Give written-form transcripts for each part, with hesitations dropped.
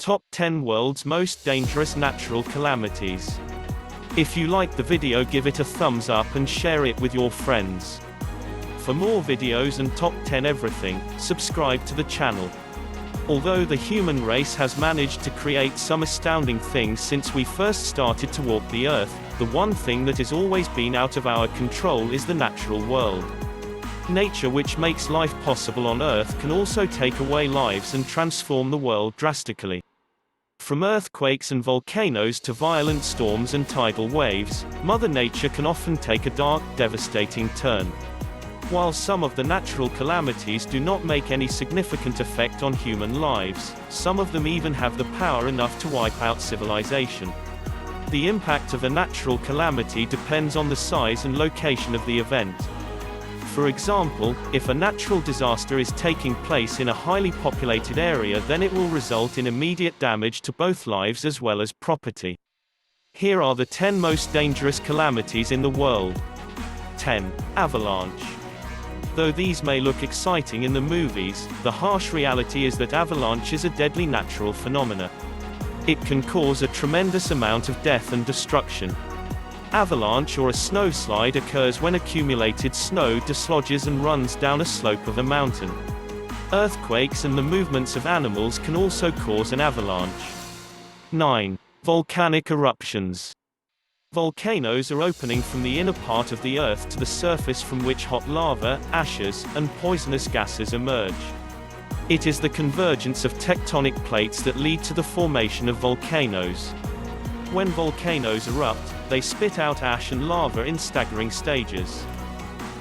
Top 10 World's Most Dangerous Natural Calamities. If you liked the video, give it a thumbs up and share it with your friends. For more videos and top 10 everything, subscribe to the channel. Although the human race has managed to create some astounding things since we first started to walk the earth, the one thing that has always been out of our control is the natural world. Nature, which makes life possible on Earth, can also take away lives and transform the world drastically. From earthquakes and volcanoes to violent storms and tidal waves, Mother Nature can often take a dark, devastating turn. While some of the natural calamities do not make any significant effect on human lives, some of them even have the power enough to wipe out civilization. The impact of a natural calamity depends on the size and location of the event. For example, if a natural disaster is taking place in a highly populated area, then it will result in immediate damage to both lives as well as property. Here are the 10 most dangerous calamities in the world. 10. Avalanche. Though these may look exciting in the movies, the harsh reality is that avalanche is a deadly natural phenomena. It can cause a tremendous amount of death and destruction. Avalanche, or a snowslide, occurs when accumulated snow dislodges and runs down a slope of a mountain. Earthquakes and the movements of animals can also cause an avalanche. 9. Volcanic eruptions. Volcanoes are opening from the inner part of the Earth to the surface, from which hot lava, ashes, and poisonous gases emerge. It is the convergence of tectonic plates that lead to the formation of volcanoes. When volcanoes erupt, they spit out ash and lava in staggering stages.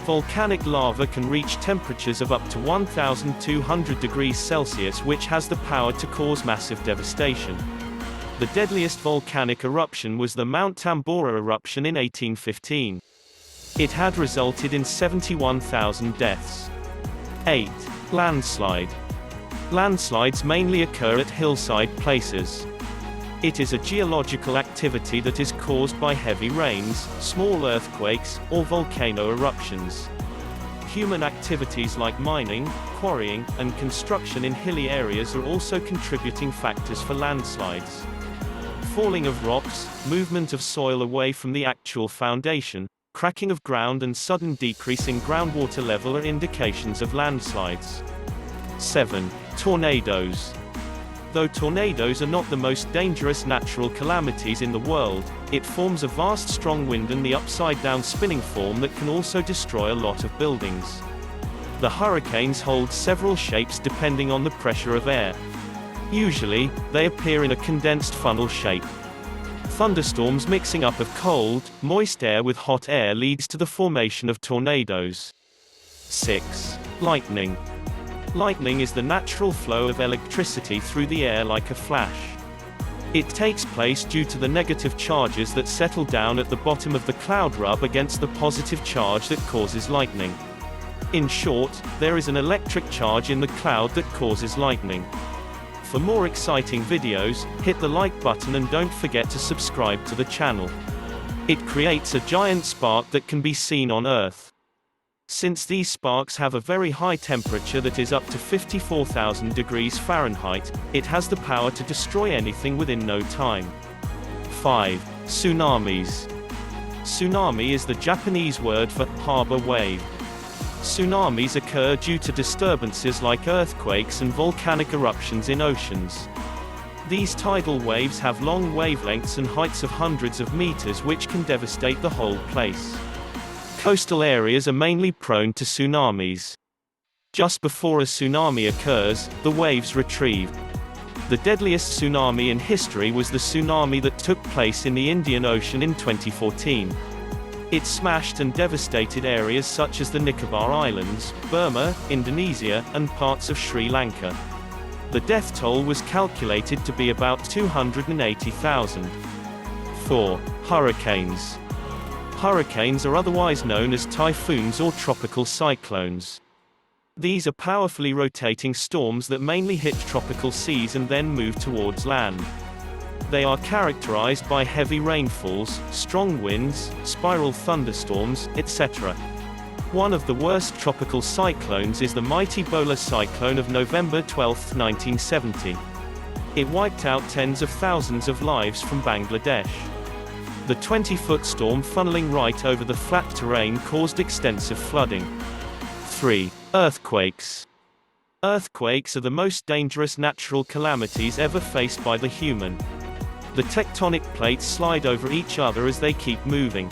Volcanic lava can reach temperatures of up to 1,200 degrees Celsius, which has the power to cause massive devastation. The deadliest volcanic eruption was the Mount Tambora eruption in 1815. It had resulted in 71,000 deaths. 8. Landslide. Landslides mainly occur at hillside places. It is a geological activity that is caused by heavy rains, small earthquakes, or volcano eruptions. Human activities like mining, quarrying, and construction in hilly areas are also contributing factors for landslides. Falling of rocks, movement of soil away from the actual foundation, cracking of ground, and sudden decrease in groundwater level are indications of landslides. 7. Tornadoes. Though tornadoes are not the most dangerous natural calamities in the world, it forms a vast strong wind and the upside-down spinning form that can also destroy a lot of buildings. The hurricanes hold several shapes depending on the pressure of air. Usually, they appear in a condensed funnel shape. Thunderstorms mixing up of cold, moist air with hot air leads to the formation of tornadoes. 6. Lightning. Lightning is the natural flow of electricity through the air like a flash. It takes place due to the negative charges that settle down at the bottom of the cloud rub against the positive charge that causes lightning. In short, there is an electric charge in the cloud that causes lightning. For more exciting videos, hit the like button and don't forget to subscribe to the channel. It creates a giant spark that can be seen on Earth. Since these sparks have a very high temperature that is up to 54,000 degrees Fahrenheit, it has the power to destroy anything within no time. 5. Tsunamis. Tsunami is the Japanese word for harbor wave. Tsunamis occur due to disturbances like earthquakes and volcanic eruptions in oceans. These tidal waves have long wavelengths and heights of hundreds of meters, which can devastate the whole place. Coastal areas are mainly prone to tsunamis. Just before a tsunami occurs, the waves retrieve. The deadliest tsunami in history was the tsunami that took place in the Indian Ocean in 2014. It smashed and devastated areas such as the Nicobar Islands, Burma, Indonesia, and parts of Sri Lanka. The death toll was calculated to be about 280,000. 4. Hurricanes. Hurricanes are otherwise known as typhoons or tropical cyclones. These are powerfully rotating storms that mainly hit tropical seas and then move towards land. They are characterized by heavy rainfalls, strong winds, spiral thunderstorms, etc. One of the worst tropical cyclones is the mighty Bola cyclone of November 12, 1970. It wiped out tens of thousands of lives from Bangladesh. The 20-foot storm funneling right over the flat terrain caused extensive flooding. 3. Earthquakes. Earthquakes are the most dangerous natural calamities ever faced by the human. The tectonic plates slide over each other as they keep moving.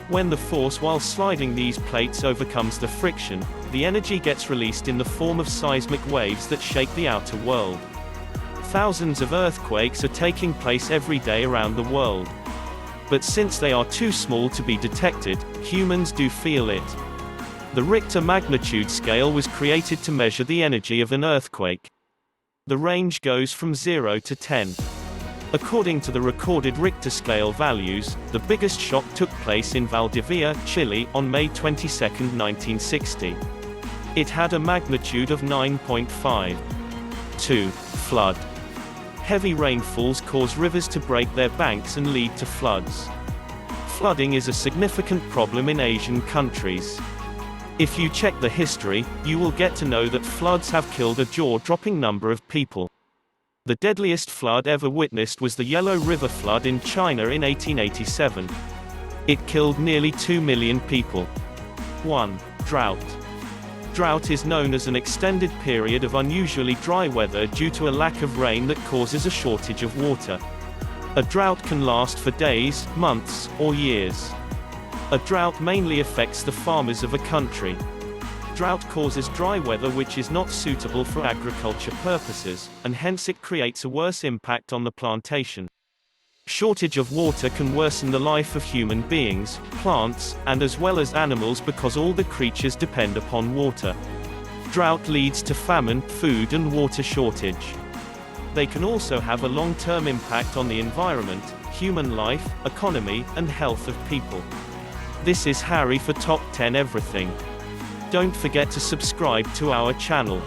When the force while sliding these plates overcomes the friction, the energy gets released in the form of seismic waves that shake the outer world. Thousands of earthquakes are taking place every day around the world. But since they are too small to be detected, humans do feel it. The Richter magnitude scale was created to measure the energy of an earthquake. The range goes from 0 to 10. According to the recorded Richter scale values, the biggest shock took place in Valdivia, Chile, on May 22, 1960. It had a magnitude of 9.5. 2. Flood. Heavy rainfalls cause rivers to break their banks and lead to floods. Flooding is a significant problem in Asian countries. If you check the history, you will get to know that floods have killed a jaw-dropping number of people. The deadliest flood ever witnessed was the Yellow River flood in China in 1887. It killed nearly 2 million people. 1. Drought. Drought is known as an extended period of unusually dry weather due to a lack of rain that causes a shortage of water. A drought can last for days, months, or years. A drought mainly affects the farmers of a country. Drought causes dry weather which is not suitable for agriculture purposes, and hence it creates a worse impact on the plantation. Shortage of water can worsen the life of human beings, plants, and as well as animals because all the creatures depend upon water. Drought leads to famine, food and water shortage. They can also have a long-term impact on the environment, human life, economy, and health of people. This is Harry for Top 10 Everything. Don't forget to subscribe to our channel.